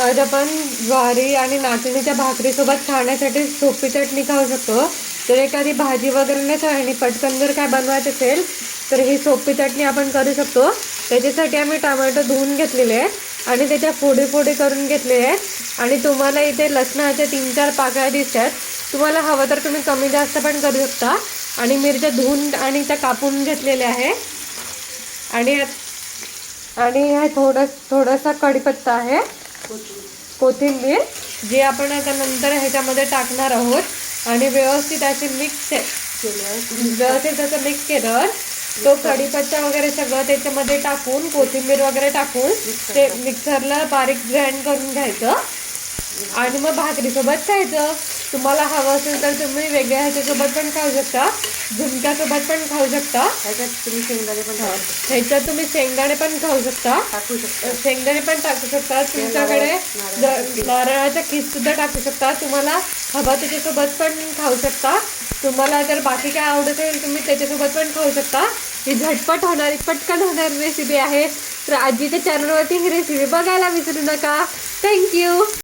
आज आपण ज्वारी आणि नाचणीच्या भाकरीसोबत खाण्यासाठी सोपी चटणी खाऊ शकतो. तर एखादी भाजी वगैरे नाही आणि पटकन जर काय बनवायचं असेल तर ही सोपी चटणी आपण करू शकतो. त्याच्यासाठी आम्ही टोमॅटो धुवून घेतलेले आहेत आणि त्याच्या फोडी फोडी करून घेतले आहेत. आणि तुम्हाला इथे लसणाच्या 3-4 पाकळ्या दिसतात. तुम्हाला हवं तर तुम्ही कमी जास्त पण करू शकता. आणि मिरच्या धुवून आणि त्या कापून घेतलेल्या आहे. आणि ह्या थोडासा कढीपत्ता आहे, कोथिंबीर जी आपण आता नंतर ह्याच्यामध्ये टाकणार आहोत. आणि व्यवस्थित असे मिक्स केलं तो कढीपत्ता वगैरे सगळं त्याच्यामध्ये टाकून कोथिंबीर वगैरे टाकून ते मिक्सरला बारीक ग्राइंड करून घ्यायचं आणि मग भाकरीसोबत खायचं. तुम्हाला हवं असेल तर तुम्ही वेगळ्या ह्याच्यासोबत पण खाऊ शकता, झुणक्यासोबत पण खाऊ शकता. ह्याच्यात तुम्ही शेंगदाणे पण खाऊ शकता, शेंगदाणे पण टाकू शकता. तुमच्याकडे नारळाचा खीस सुद्धा टाकू शकता. तुम्हाला हवा त्याच्यासोबत पण खाऊ शकता. तुम्हाला जर बाकी काय आवडत असेल तुम्ही त्याच्यासोबत पण खाऊ शकता. ही झटपट होणारी पटकन होणारी रेसिपी आहे. तर आजीच्या चॅनलवरती ही रेसिपी बघायला विसरू नका. थँक्यू.